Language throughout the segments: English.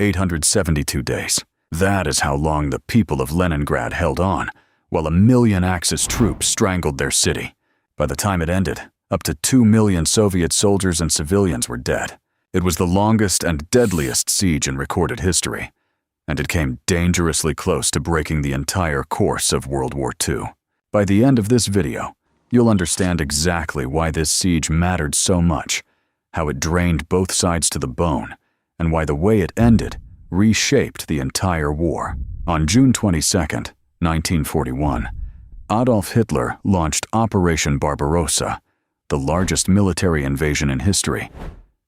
872 days. That is how long the people of Leningrad held on, while 1 million Axis troops strangled their city. By the time it ended, up to 2 million Soviet soldiers and civilians were dead. It was the longest and deadliest siege in recorded history, and it came dangerously close to breaking the entire course of World War II. By the end of this video, you'll understand exactly why this siege mattered so much, how it drained both sides to the bone, and why the way it ended reshaped the entire war. On June 22, 1941, Adolf Hitler launched Operation Barbarossa, the largest military invasion in history,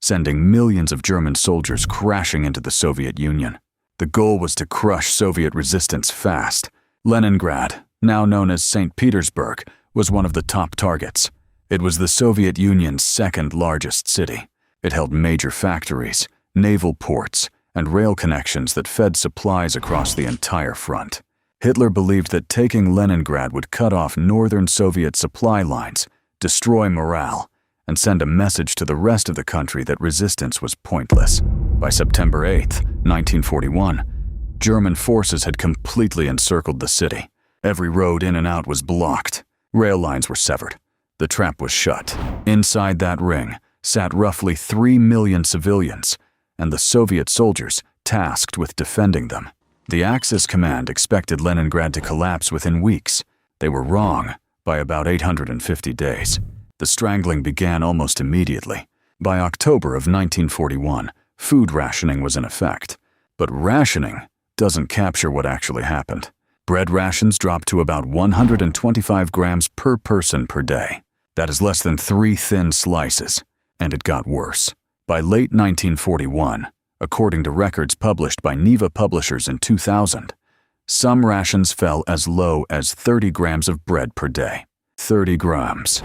sending millions of German soldiers crashing into the Soviet Union. The goal was to crush Soviet resistance fast. Leningrad, now known as St. Petersburg, was one of the top targets. It was the Soviet Union's second largest city. It held major factories, naval ports, and rail connections that fed supplies across the entire front. Hitler believed that taking Leningrad would cut off northern Soviet supply lines, destroy morale, and send a message to the rest of the country that resistance was pointless. By September 8, 1941, German forces had completely encircled the city. Every road in and out was blocked. Rail lines were severed. The trap was shut. Inside that ring sat roughly 3 million civilians, and the Soviet soldiers tasked with defending them. The Axis command expected Leningrad to collapse within weeks. They were wrong by about 850 days. The strangling began almost immediately. By October of 1941, food rationing was in effect. But rationing doesn't capture what actually happened. Bread rations dropped to about 125 grams per person per day. That is less than 3 thin slices, and it got worse. By late 1941, according to records published by Neva Publishers in 2000, some rations fell as low as 30 grams of bread per day. 30 grams.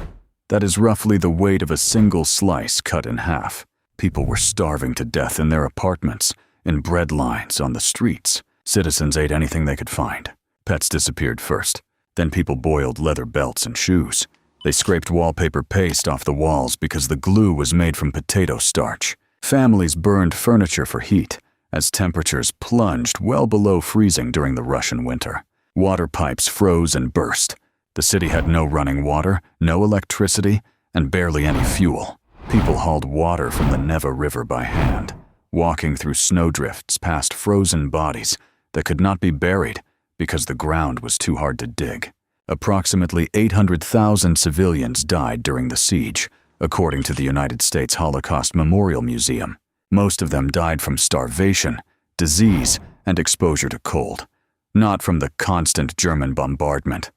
That is roughly the weight of a single slice cut in half. People were starving to death in their apartments, in bread lines, on the streets. Citizens ate anything they could find. Pets disappeared first. Then people boiled leather belts and shoes. They scraped wallpaper paste off the walls because the glue was made from potato starch. Families burned furniture for heat, as temperatures plunged well below freezing during the Russian winter. Water pipes froze and burst. The city had no running water, no electricity, and barely any fuel. People hauled water from the Neva River by hand, walking through snowdrifts past frozen bodies that could not be buried because the ground was too hard to dig. Approximately 800,000 civilians died during the siege, according to the United States Holocaust Memorial Museum. Most of them died from starvation, disease, and exposure to cold, not from the constant German bombardment,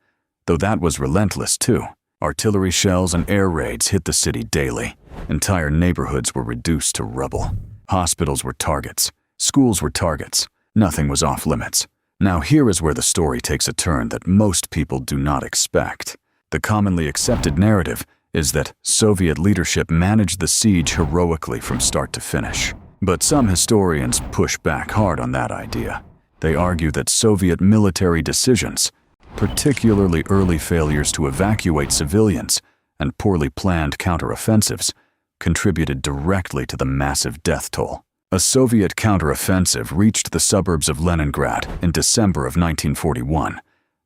though that was relentless too. Artillery shells and air raids hit the city daily. Entire neighborhoods were reduced to rubble. Hospitals were targets. Schools were targets. Nothing was off limits. Now here is where the story takes a turn that most people do not expect. The commonly accepted narrative is that Soviet leadership managed the siege heroically from start to finish. But some historians push back hard on that idea. They argue that Soviet military decisions, particularly early failures to evacuate civilians and poorly planned counteroffensives, contributed directly to the massive death toll. A Soviet counteroffensive reached the suburbs of Leningrad in December of 1941,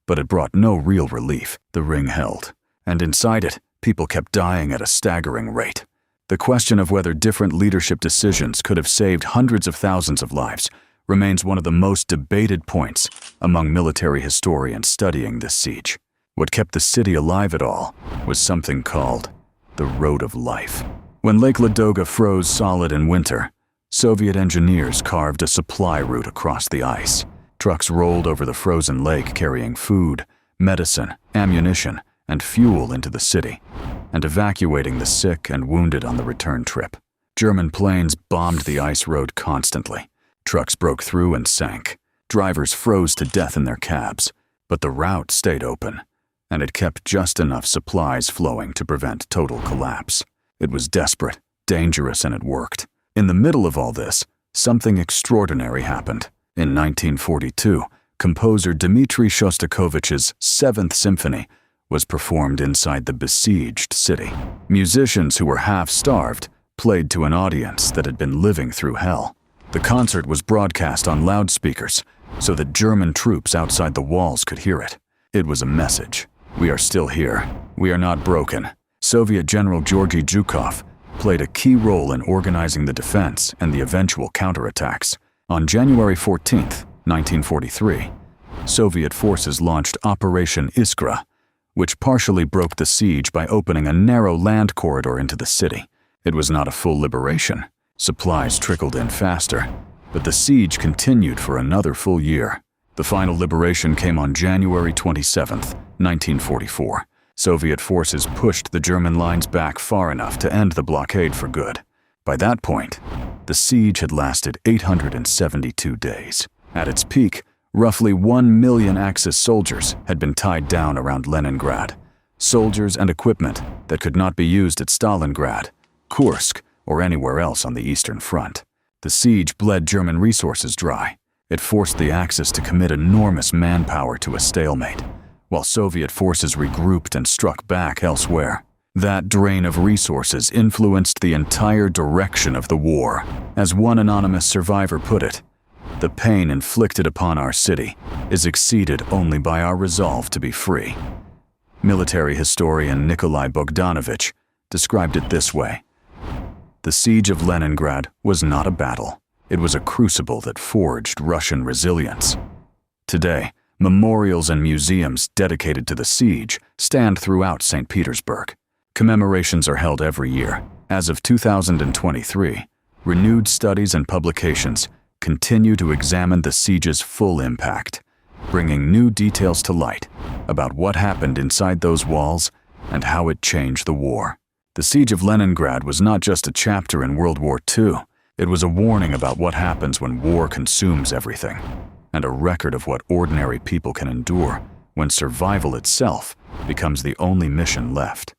but it brought no real relief. The ring held, and inside it, people kept dying at a staggering rate. The question of whether different leadership decisions could have saved hundreds of thousands of lives remains one of the most debated points among military historians studying this siege. What kept the city alive at all was something called the Road of Life. When Lake Ladoga froze solid in winter, Soviet engineers carved a supply route across the ice. Trucks rolled over the frozen lake carrying food, medicine, ammunition, and fuel into the city, and evacuating the sick and wounded on the return trip. German planes bombed the ice road constantly. Trucks broke through and sank. Drivers froze to death in their cabs, but the route stayed open, and it kept just enough supplies flowing to prevent total collapse. It was desperate, dangerous, and it worked. In the middle of all this, something extraordinary happened. In 1942, composer Dmitri Shostakovich's Seventh Symphony was performed inside the besieged city. Musicians who were half-starved played to an audience that had been living through hell. The concert was broadcast on loudspeakers so that German troops outside the walls could hear it. It was a message. We are still here. We are not broken. Soviet General Georgy Zhukov played a key role in organizing the defense and the eventual counterattacks. On January 14, 1943, Soviet forces launched Operation Iskra, which partially broke the siege by opening a narrow land corridor into the city. It was not a full liberation. Supplies trickled in faster, but the siege continued for another full year. The final liberation came on January 27, 1944. Soviet forces pushed the German lines back far enough to end the blockade for good. By that point, the siege had lasted 872 days. At its peak, roughly 1 million Axis soldiers had been tied down around Leningrad. Soldiers and equipment that could not be used at Stalingrad, Kursk, or anywhere else on the Eastern Front. The siege bled German resources dry. It forced the Axis to commit enormous manpower to a stalemate, while Soviet forces regrouped and struck back elsewhere. That drain of resources influenced the entire direction of the war. As one anonymous survivor put it, "The pain inflicted upon our city is exceeded only by our resolve to be free." Military historian Nikolai Bogdanovich described it this way: "The siege of Leningrad was not a battle. It was a crucible that forged Russian resilience." Today, memorials and museums dedicated to the siege stand throughout St. Petersburg. Commemorations are held every year. As of 2023, renewed studies and publications continue to examine the siege's full impact, bringing new details to light about what happened inside those walls and how it changed the war. The siege of Leningrad was not just a chapter in World War II. It was a warning about what happens when war consumes everything, and a record of what ordinary people can endure when survival itself becomes the only mission left.